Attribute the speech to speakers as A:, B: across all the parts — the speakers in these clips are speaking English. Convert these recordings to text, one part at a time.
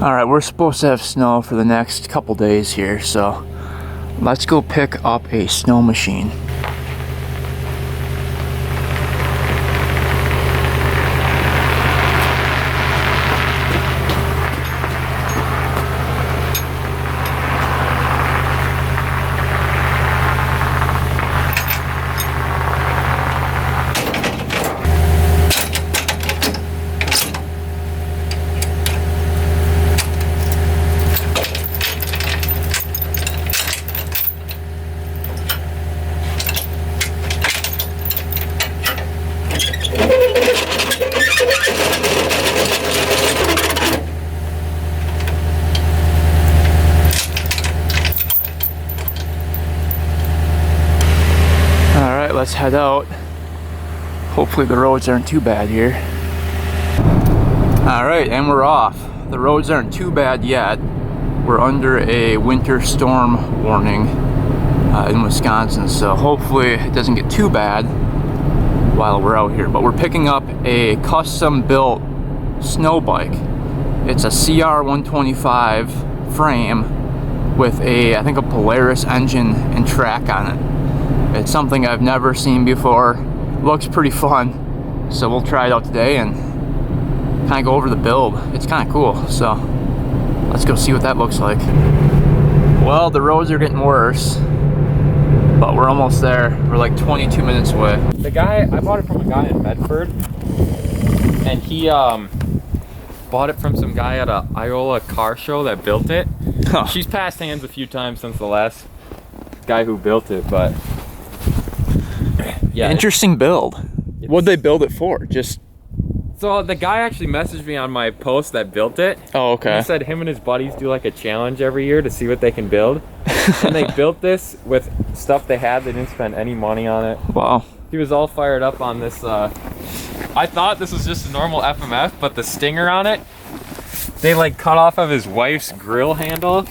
A: All right, we're supposed to have snow for the next couple days here, so let's go pick up a snow machine. Let's head out. Hopefully the roads aren't too bad here. All right, and we're off. The roads aren't too bad yet. We're under a winter storm warning in Wisconsin, so hopefully it doesn't get too bad while we're out here. But we're picking up a custom built snow bike. It's a CR 125 frame with I think a Polaris engine and track on it. It's something I've never seen before. Looks pretty fun, so we'll try it out today and kind of go over the build. It's kind of cool, so let's go see what that looks like. Well, the roads are getting worse, but we're almost there. We're like 22 minutes away.
B: I bought it from a guy in Medford, and he bought it from some guy at a Iola car show that built it.
A: Huh.
B: She's passed hands a few times since the last guy who built it, but yeah,
A: interesting build. What'd they build it for? Just
B: so the guy actually messaged me on my post that built it.
A: Oh, okay.
B: He said him and his buddies do like a challenge every year to see what they can build. And they built this with stuff they had. They didn't spend any money on it.
A: Wow.
B: He was all fired up on this. I thought this was just a normal FMF, but the stinger on it, they like cut off of his wife's grill handle.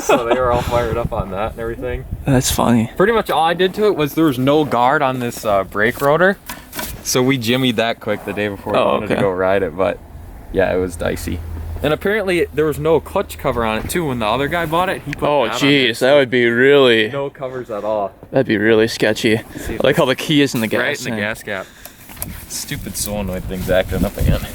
B: So they were all fired up on that and everything.
A: That's funny.
B: Pretty much all I did to it was there was no guard on this brake rotor. So we jimmied that quick the day before we wanted to go ride it. But yeah, it was dicey. And apparently there was no clutch cover on it too. When the other guy bought it, he put
A: oh geez, that would be really...
B: No covers at all.
A: That'd be really sketchy. I like how the key is in the gas.
B: Right in the gas cap. Stupid solenoid thing's acting up again.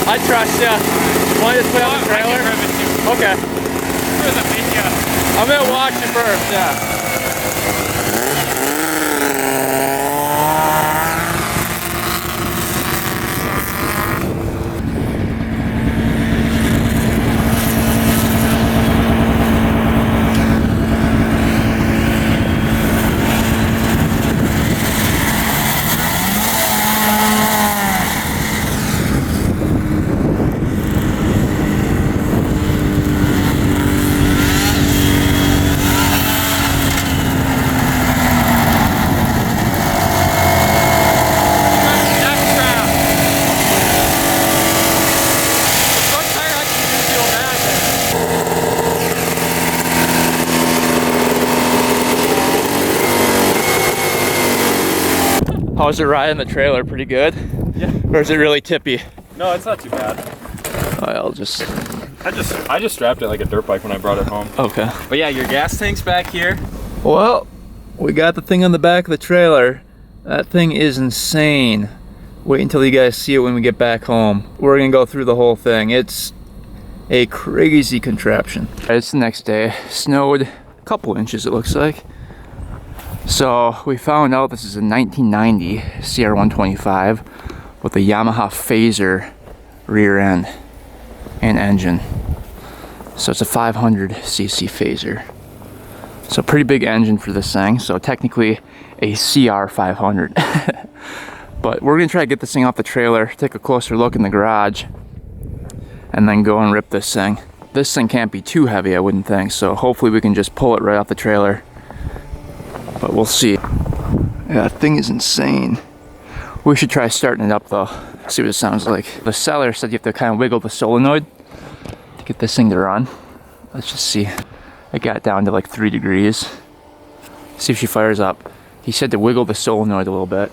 A: I trust ya. Want to just put it on the trailer? Okay. I'm gonna watch it first, yeah. How's it riding the trailer? Pretty good?
B: Yeah.
A: Or is it really tippy?
B: No, it's not too bad.
A: I'll just...
B: I just strapped it like a dirt bike when I brought it home.
A: Okay.
B: But yeah, your gas tank's back here.
A: Well, we got the thing on the back of the trailer. That thing is insane. Wait until you guys see it when we get back home. We're gonna go through the whole thing. It's a crazy contraption. It's the next day. Snowed a couple inches, it looks like. So we found out this is a 1990 CR125 with a Yamaha Phaser rear end and engine. So it's a 500cc Phaser. So pretty big engine for this thing. So technically a CR500. But we're gonna try to get this thing off the trailer, take a closer look in the garage, and then go and rip this thing. This thing can't be too heavy, I wouldn't think. So hopefully we can just pull it right off the trailer. But we'll see. Yeah, that thing is insane. We should try starting it up though, see what it sounds like. The seller said you have to kind of wiggle the solenoid to get this thing to run. Let's just see. I got it down to like 3 degrees. See if she fires up. He said to wiggle the solenoid a little bit.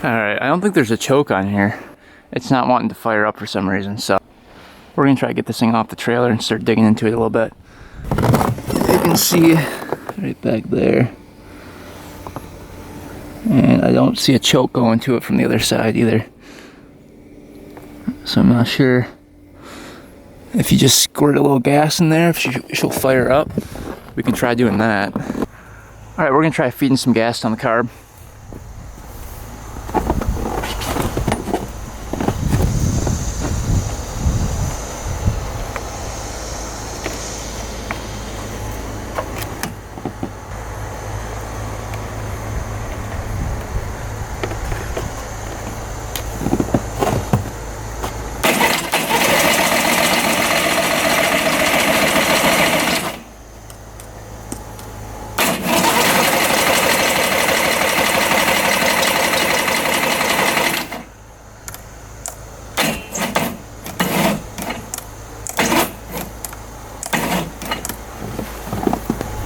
A: Alright, I don't think there's a choke on here. It's not wanting to fire up for some reason, so we're gonna try to get this thing off the trailer and start digging into it a little bit. You can see right back there. And I don't see a choke going to it from the other side either. So I'm not sure if you just squirt a little gas in there, if she'll fire up. We can try doing that. Alright, we're gonna try feeding some gas down the carb.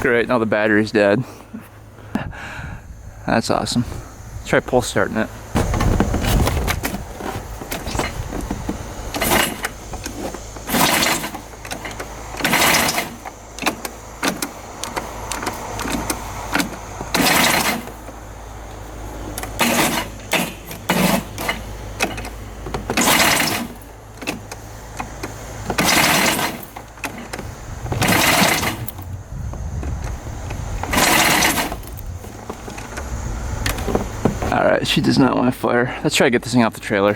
A: Great, now the battery's dead. That's awesome. Let's try pull starting it. Alright, she does not want to fire. Let's try to get this thing off the trailer.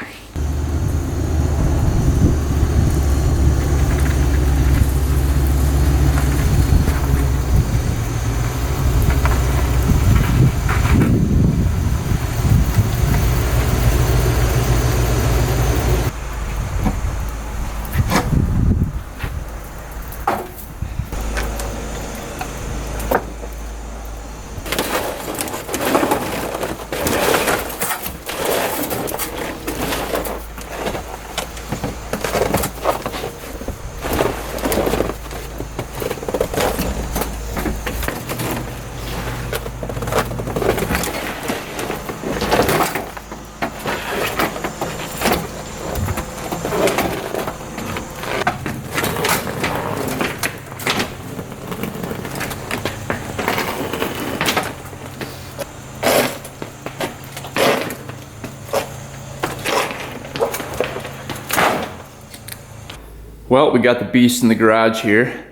A: Well, we got the beast in the garage here.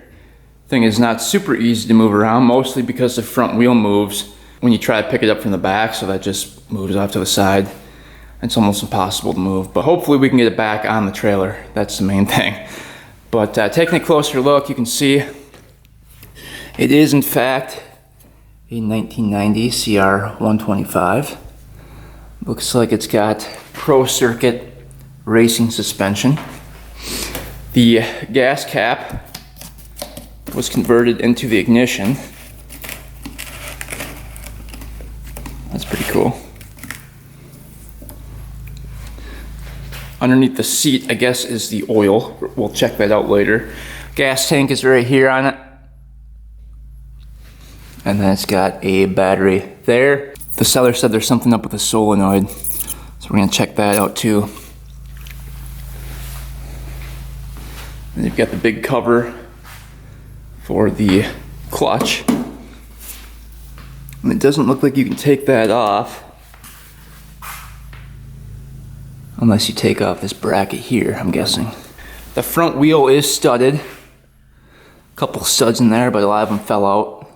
A: Thing is not super easy to move around, mostly because the front wheel moves when you try to pick it up from the back, so that just moves off to the side. It's almost impossible to move, but hopefully we can get it back on the trailer. That's the main thing. But taking a closer look, you can see it is in fact a 1990 CR 125. Looks like it's got Pro Circuit racing suspension. The gas cap was converted into the ignition. That's pretty cool. Underneath the seat, I guess, is the oil. We'll check that out later. Gas tank is right here on it. And then it's got a battery there. The seller said there's something up with the solenoid, so we're gonna check that out too. And you've got the big cover for the clutch. And it doesn't look like you can take that off unless you take off this bracket here, I'm guessing. The front wheel is studded. A couple studs in there, but a lot of them fell out.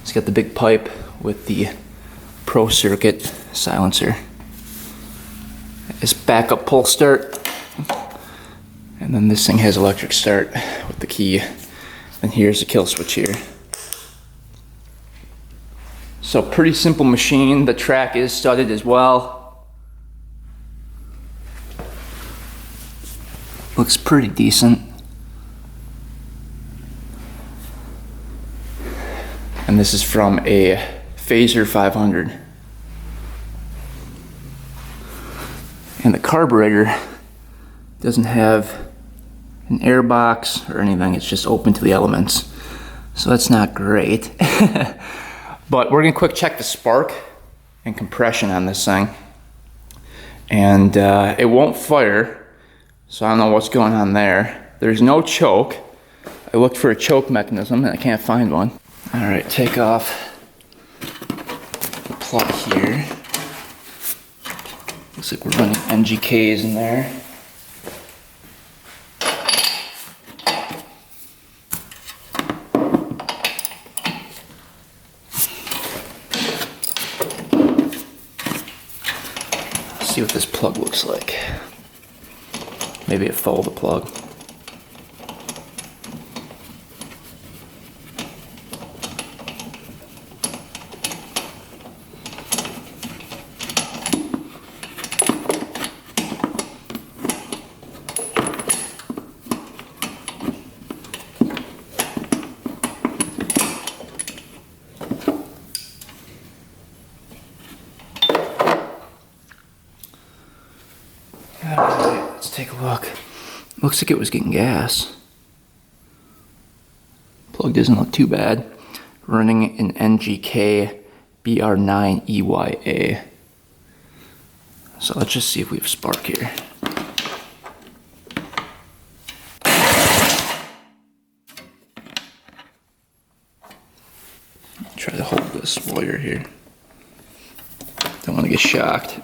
A: It's got the big pipe with the Pro Circuit silencer. This backup pull start. And then this thing has electric start with the key. And here's the kill switch here. So pretty simple machine. The track is studded as well. Looks pretty decent. And this is from a Phaser 500. And the carburetor doesn't have an air box or anything, it's just open to the elements. So that's not great. But we're gonna quick check the spark and compression on this thing. And it won't fire, so I don't know what's going on there. There's no choke. I looked for a choke mechanism and I can't find one. All right, take off the plug here. Looks like we're running NGKs in there. Let's see what this plug looks like. Maybe it followed the plug. Alright, let's take a look. Looks like it was getting gas. Plug doesn't look too bad. Running an NGK BR9EYA. So let's just see if we have spark here. Try to hold this wire here. Don't want to get shocked.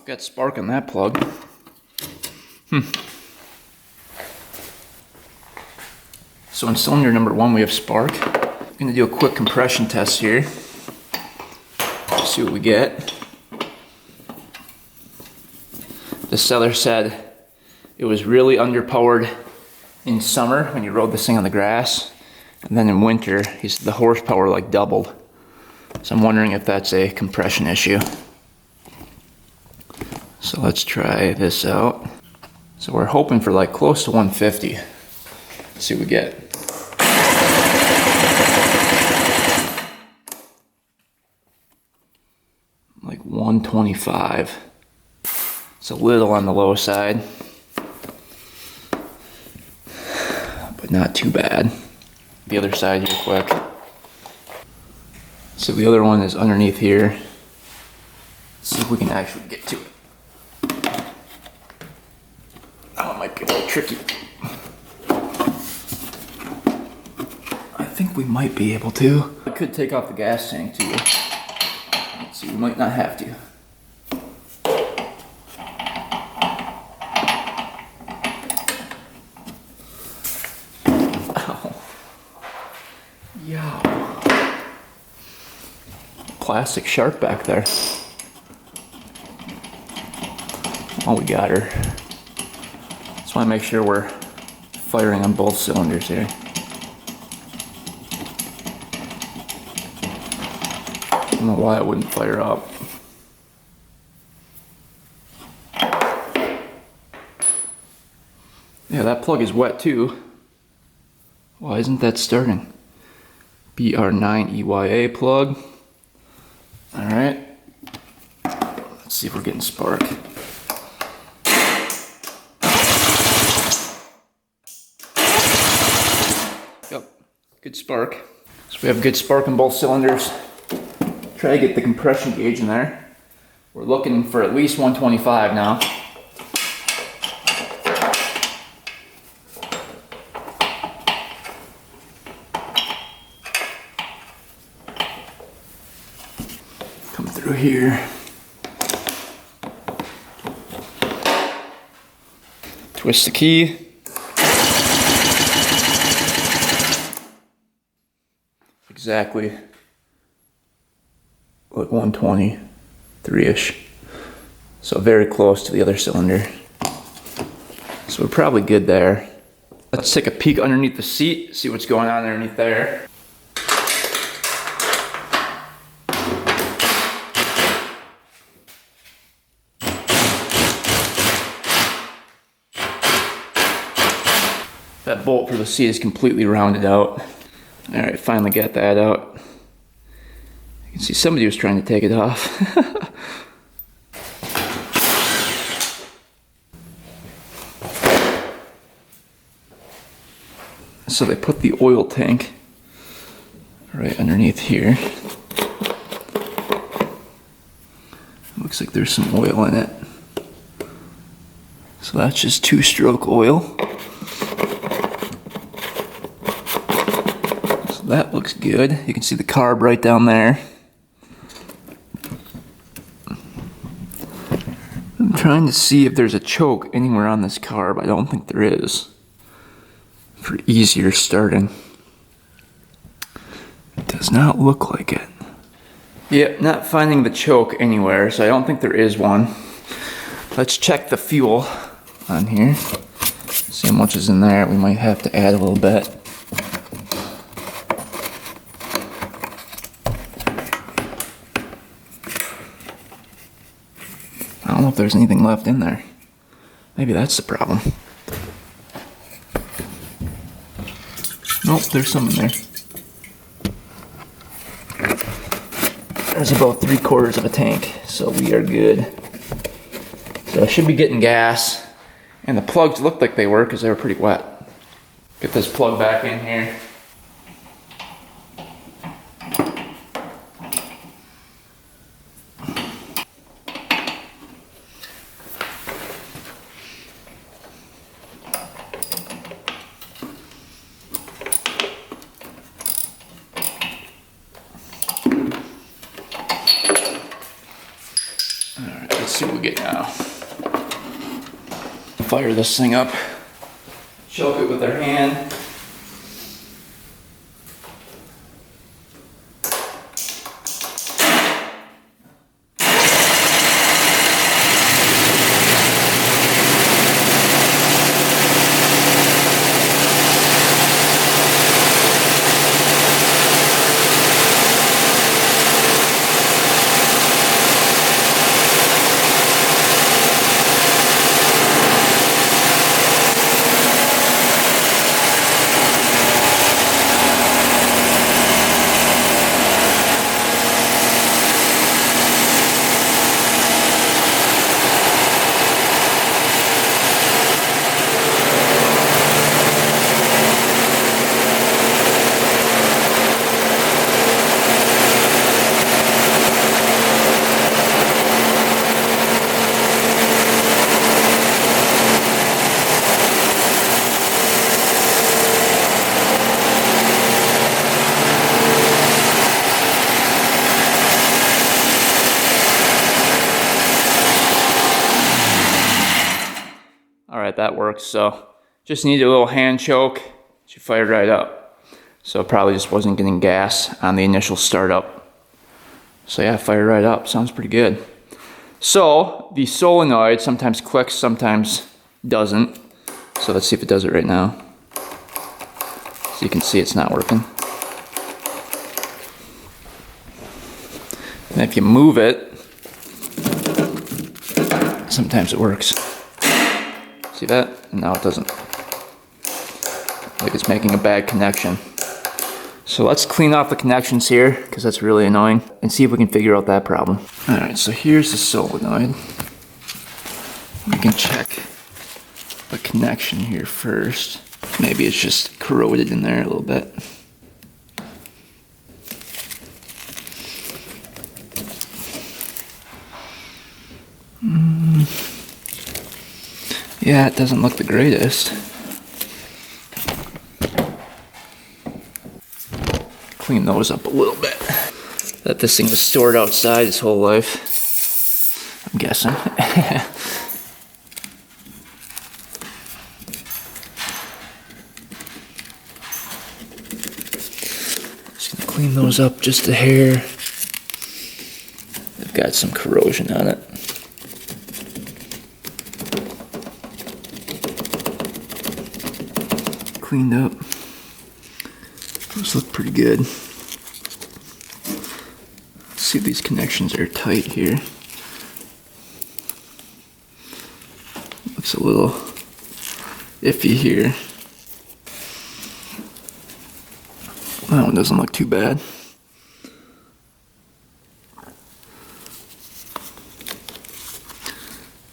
A: Got spark on that plug. So in cylinder number 1 we have spark. I'm gonna do a quick compression test here. See what we get. The seller said it was really underpowered in summer when you rode this thing on the grass. And then in winter, he said the horsepower like doubled. So I'm wondering if that's a compression issue. So let's try this out. So we're hoping for like close to 150. Let's see what we get. Like 125. It's a little on the low side, but not too bad. The other side here quick. So the other one is underneath here. Let's see if we can actually get to it. Oh, it might be a little tricky. I think we might be able to. I could take off the gas tank too. Let's see, we might not have to. Oh. Yeah. Plastic sharp back there. Oh, we got her. Just want to make sure we're firing on both cylinders here. I don't know why it wouldn't fire up. Yeah, that plug is wet too. Why isn't that starting? BR9EYA plug. Alright. Let's see if we're getting spark. Yep, good spark. So we have good spark in both cylinders. Try to get the compression gauge in there. We're looking for at least 125 now. Come through here. Twist the key. Exactly like 123-ish. So very close to the other cylinder. So we're probably good there. Let's take a peek underneath the seat, see what's going on underneath there. That bolt for the seat is completely rounded out. Alright, finally got that out. You can see somebody was trying to take it off. So they put the oil tank right underneath here. Looks like there's some oil in it. So that's just 2-stroke oil. So that looks good. You can see the carb right down there. I'm trying to see if there's a choke anywhere on this carb. I don't think there is. For easier starting. It does not look like it. Yep, not finding the choke anywhere, so I don't think there is one. Let's check the fuel on here. See how much is in there. We might have to add a little bit. I don't know if there's anything left in there. Maybe that's the problem. Nope, there's some in there. There's about 3/4 of a tank, so we are good. So I should be getting gas, and the plugs looked like they were because they were pretty wet. Get this plug back in here. Alright, let's see what we get now. Fire this thing up. Choke it with our hand. that works. So just need a little hand choke. She fired right up. So it probably just wasn't getting gas on the initial startup. So yeah, fired right up. Sounds pretty good. So the solenoid sometimes clicks, sometimes doesn't. So let's see if it does it right now. So you can see it's not working. And if you move it, sometimes it works. See that? And now it doesn't. Like it's making a bad connection. So let's clean off the connections here, because that's really annoying, and see if we can figure out that problem. Alright, so here's the solenoid. We can check the connection here first. Maybe it's just corroded in there a little bit. Yeah, it doesn't look the greatest. Clean those up a little bit. That this thing was stored outside his whole life, I'm guessing. Just gonna clean those up just a hair. They've got some corrosion on it. Cleaned up. Those look pretty good. Let's see if these connections are tight here. Looks a little iffy here. That one doesn't look too bad.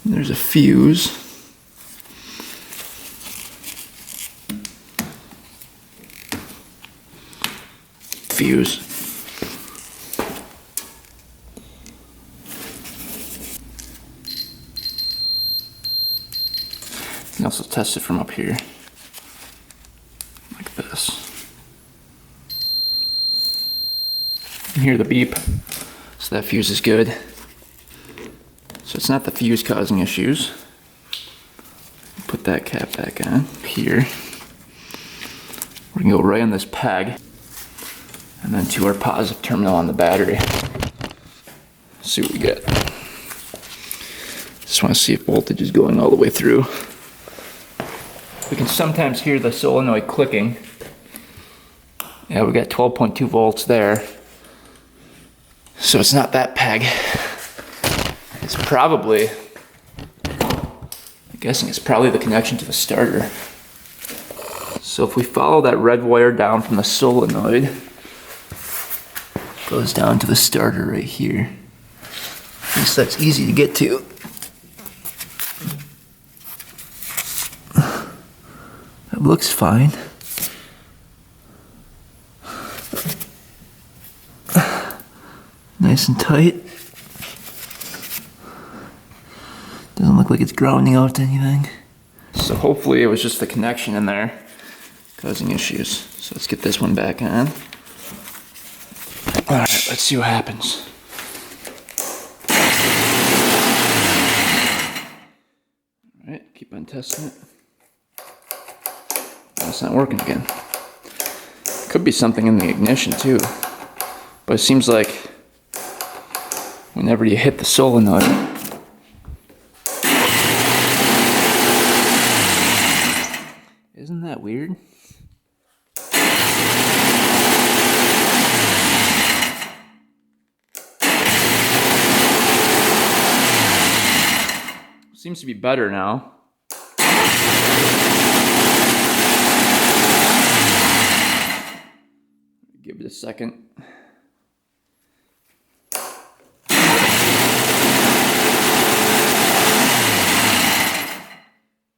A: And there's a fuse. Fuse. You can also test it from up here, like this. You can hear the beep, so that fuse is good. So it's not the fuse causing issues. Put that cap back on here. We're gonna go right on this peg. And then to our positive terminal on the battery. See what we get. Just want to see if voltage is going all the way through. We can sometimes hear the solenoid clicking. Yeah, we got 12.2 volts there. So it's not that peg. It's probably, I'm guessing it's probably the connection to the starter. So if we follow that red wire down from the solenoid, goes down to the starter right here. At least that's easy to get to. That looks fine. Nice and tight. Doesn't look like it's grounding out to anything. So hopefully it was just the connection in there causing issues. So let's get this one back on. Alright, let's see what happens. Alright, keep on testing it. Oh, it's not working again. Could be something in the ignition too. But it seems like whenever you hit the solenoid, isn't that weird? Seems to be better now. Give it a second.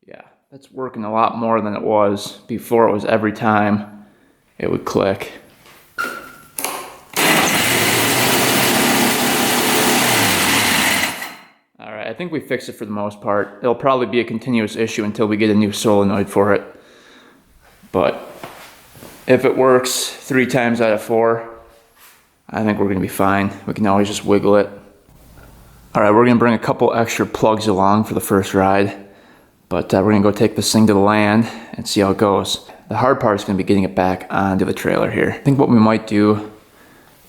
A: Yeah, that's working a lot more than it was before. It was every time it would click. I think we fixed it for the most part. It'll probably be a continuous issue until we get a new solenoid for it. But if it works 3 times out of 4, I think we're gonna be fine. We can always just wiggle it. All right, we're gonna bring a couple extra plugs along for the first ride. But we're gonna go take this thing to the land and see how it goes. The hard part is gonna be getting it back onto the trailer here. I think what we might do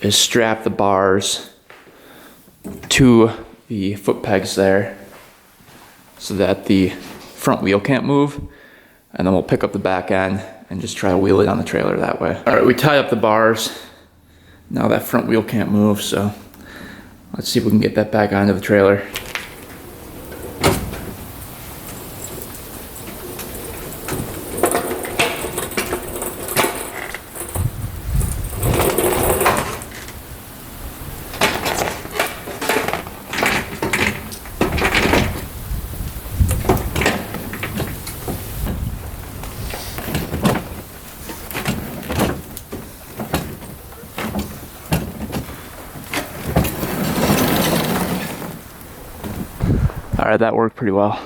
A: is strap the bars to the foot pegs there so that the front wheel can't move, and then we'll pick up the back end and just try to wheel it on the trailer that way. All right, we tied up the bars. Now that front wheel can't move, so let's see if we can get that back onto the trailer. All right, that worked pretty well.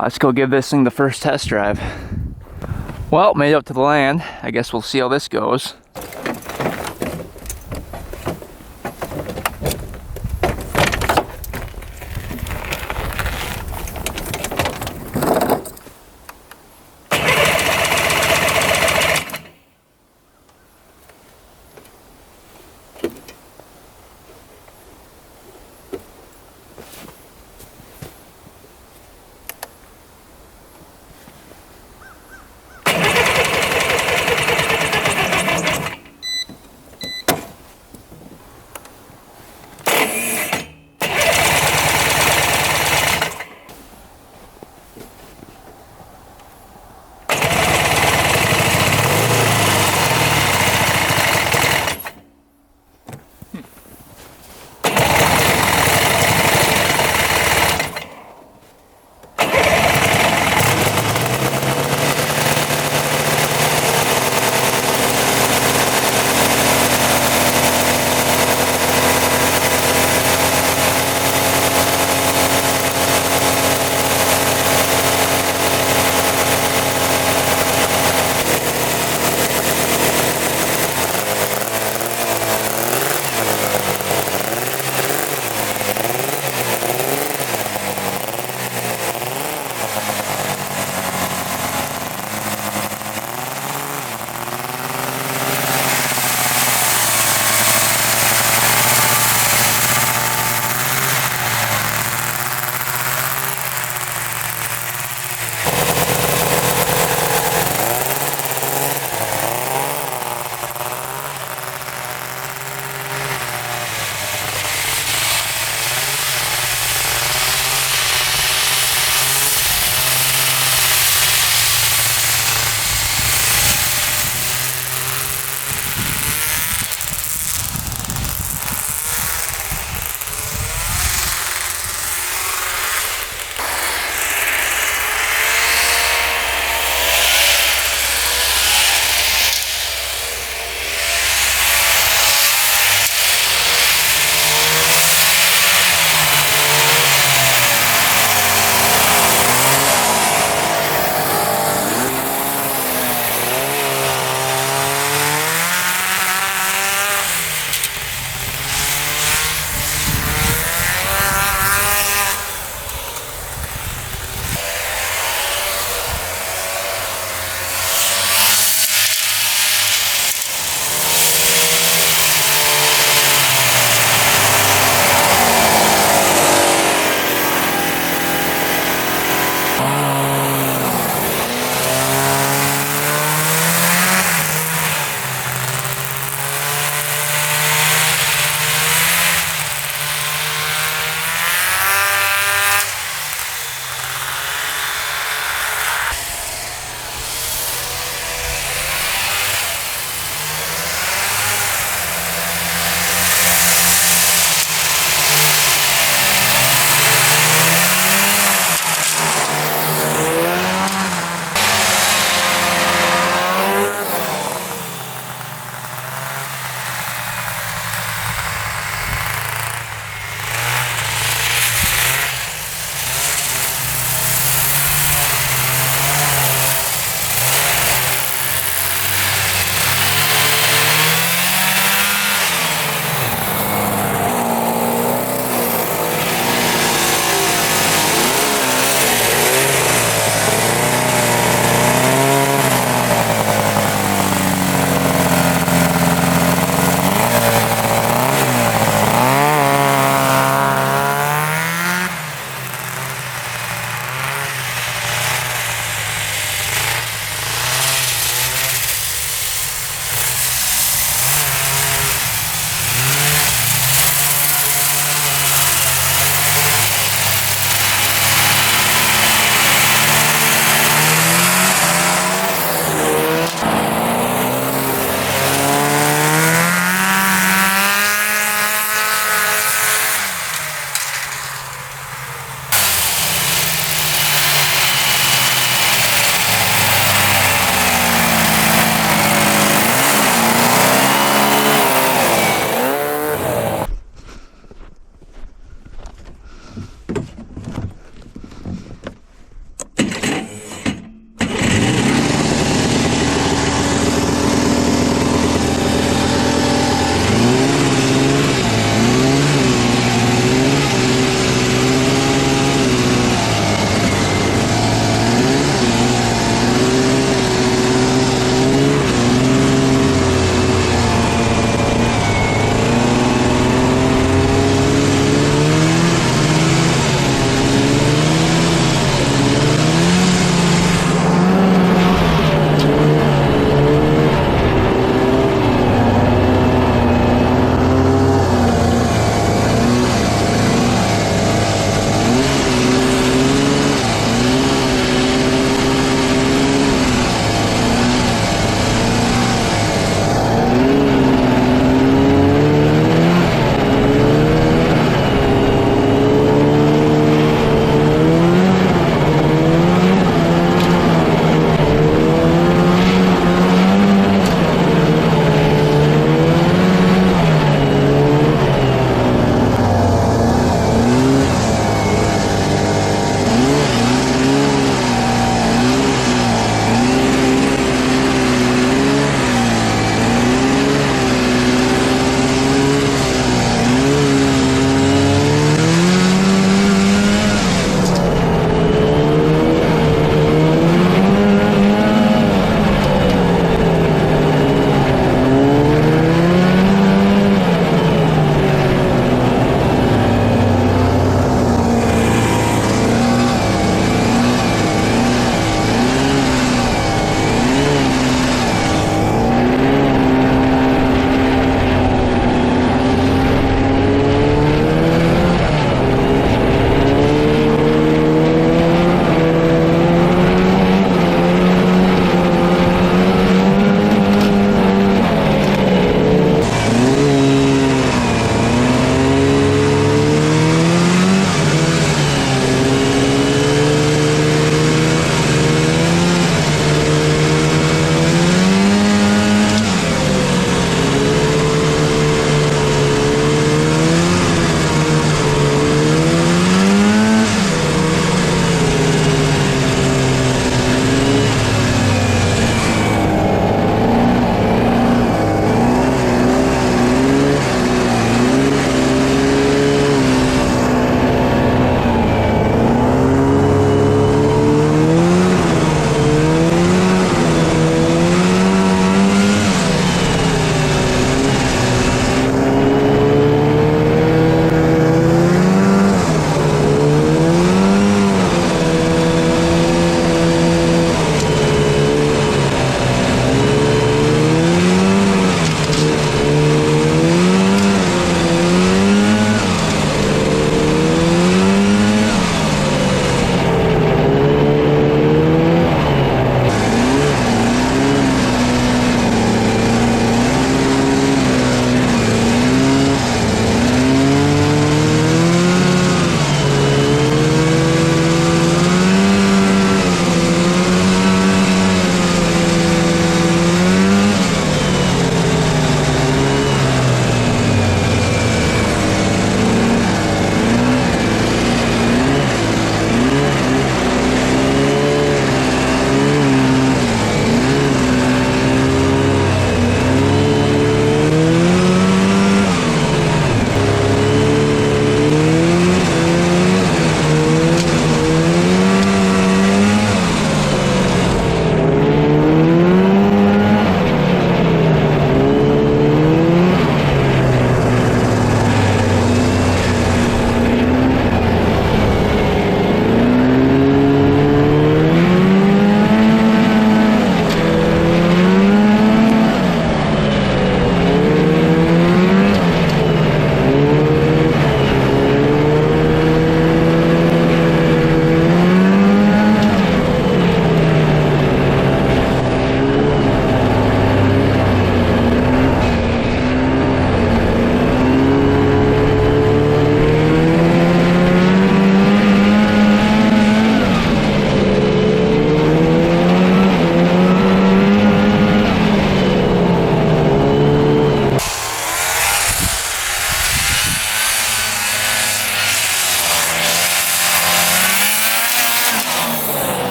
A: Let's go give this thing the first test drive. Well, made it up to the land. I guess we'll see how this goes.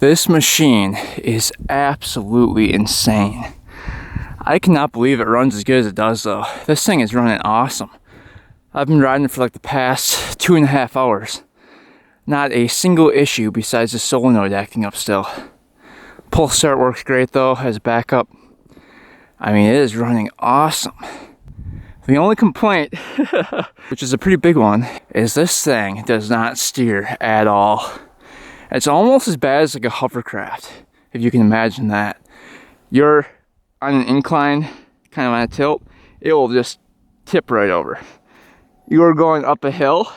A: This machine is absolutely insane. I cannot believe it runs as good as it does though. This thing is running awesome. I've been riding it for like the past 2.5 hours. Not a single issue besides the solenoid acting up still. Pull start works great though as backup. I mean, it is running awesome. The only complaint, which is a pretty big one, is this thing does not steer at all. It's almost as bad as like a hovercraft, if you can imagine that. You're on an incline, kind of on a tilt, it will just tip right over. You are going up a hill,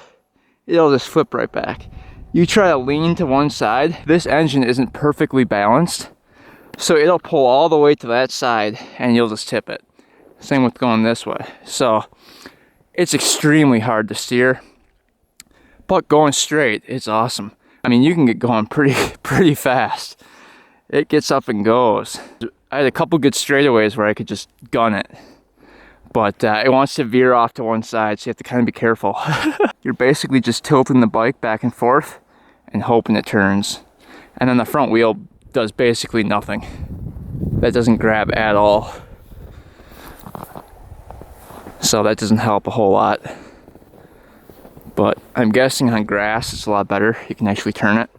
A: it'll just flip right back. You try to lean to one side, this engine isn't perfectly balanced, so it'll pull all the way to that side and you'll just tip it. Same with going this way. So it's extremely hard to steer, but going straight, it's awesome. I mean, you can get going pretty fast. It gets up and goes. I had a couple good straightaways where I could just gun it, but it wants to veer off to one side, so you have to kind of be careful. You're basically just tilting the bike back and forth and hoping it turns. And then the front wheel does basically nothing. That doesn't grab at all. So that doesn't help a whole lot. But I'm guessing on grass it's a lot better. You can actually turn it.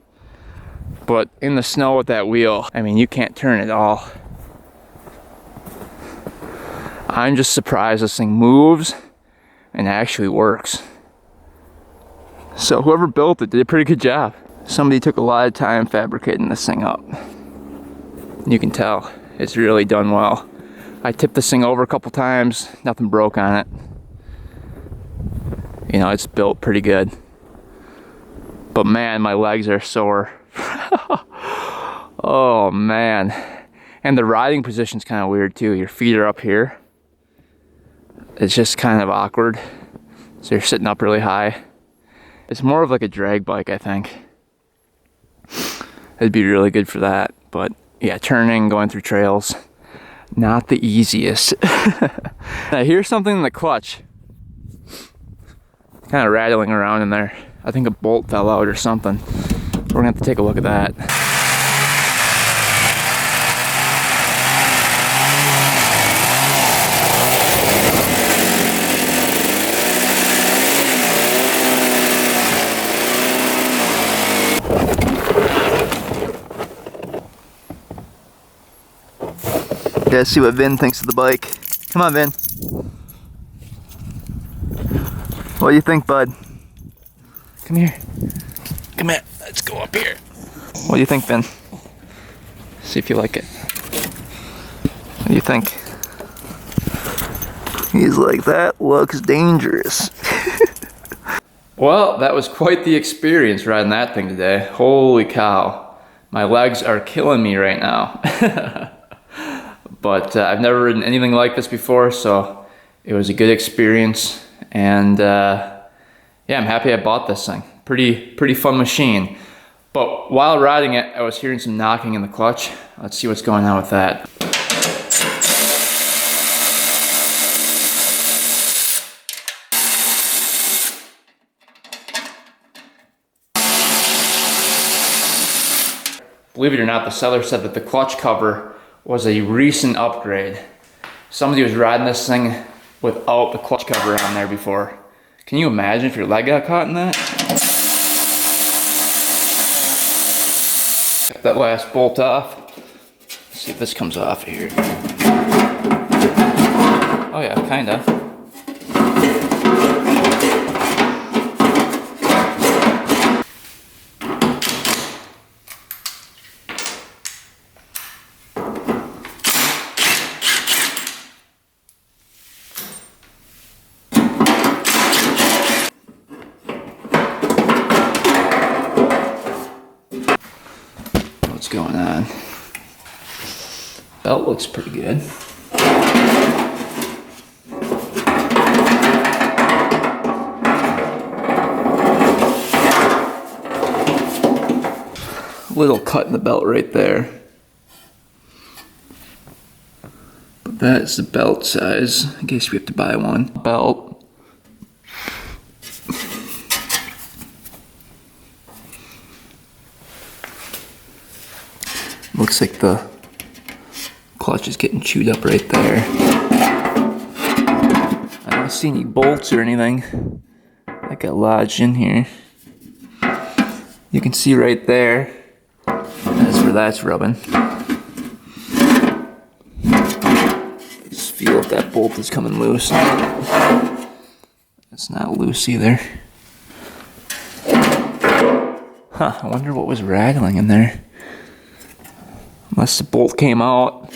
A: But in the snow with that wheel, I mean, you can't turn it at all. I'm just surprised this thing moves and actually works. So whoever built it did a pretty good job. Somebody took a lot of time fabricating this thing up. You can tell it's really done well. I tipped this thing over a couple times, nothing broke on it. You know, it's built pretty good. But man, my legs are sore. Oh man. And the riding position's kind of weird too. Your feet are up here. It's just kind of awkward. So you're sitting up really high. It's more of like a drag bike, I think. It'd be really good for that. But yeah, turning, going through trails, not the easiest. I hear something in the clutch. Kind of rattling around in there. I think a bolt fell out or something. We're gonna have to take a look at that. Let's see what Vin thinks of the bike. Come on, Vin. What do you think, bud? Come here. Come here. Let's go up here. What do you think, Vin? See if you like it. What do you think? He's like, that looks dangerous. Well, that was quite the experience riding that thing today. Holy cow. My legs are killing me right now. But I've never ridden anything like this before, so it was a good experience. And yeah, I'm happy I bought this thing. Pretty fun machine. But while riding it, I was hearing some knocking in the clutch. Let's see what's going on with that. Believe it or not, the seller said that the clutch cover was a recent upgrade. Somebody was riding this thing without the clutch cover on there before. Can you imagine if your leg got caught in that? Got that last bolt off. Let's see if this comes off here. Oh yeah, kinda. What's going on? Belt looks pretty good. Little cut in the belt right there. But that's the belt size, in case we have to buy one. Belt. looks like the clutch is getting chewed up right there. I don't see any bolts or anything that got lodged in here. You can see right there, that's where that's rubbing. Just feel if that bolt is coming loose. It's not loose either. Huh, I wonder what was rattling in there. Unless the bolt came out.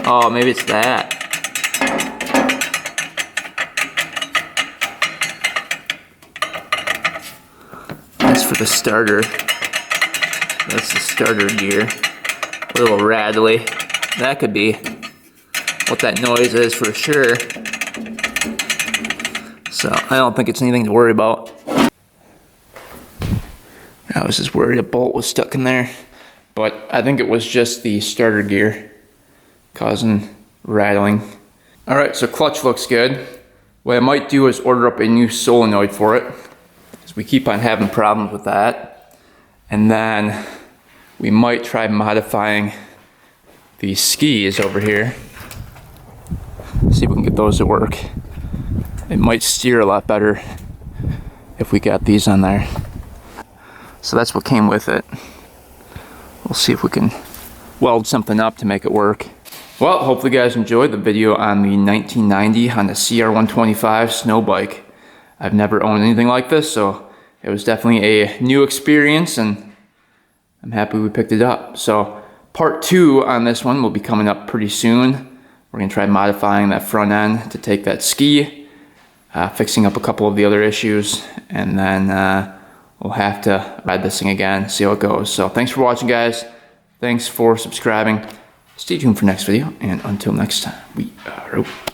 A: Oh, maybe it's that. That's for the starter. That's the starter gear. A little rattly. That could be what that noise is for sure. So I don't think it's anything to worry about. I was just worried a bolt was stuck in there. But I think it was just the starter gear causing rattling. Alright, so clutch looks good. What I might do is order up a new solenoid for it, because we keep on having problems with that. And then we might try modifying the skis over here. See if we can get those to work. It might steer a lot better if we got these on there. So that's what came with it. We'll see if we can weld something up to make it work. Well, hopefully you guys enjoyed the video on the 1990 Honda CR125 snow bike. I've never owned anything like this, so it was definitely a new experience, and I'm happy we picked it up. So part 2 on this one will be coming up pretty soon. We're gonna try modifying that front end to take that ski, fixing up a couple of the other issues, and then we'll have to ride this thing again, see how it goes. So thanks for watching, guys. Thanks for subscribing. Stay tuned for next video, and until next time, we are out.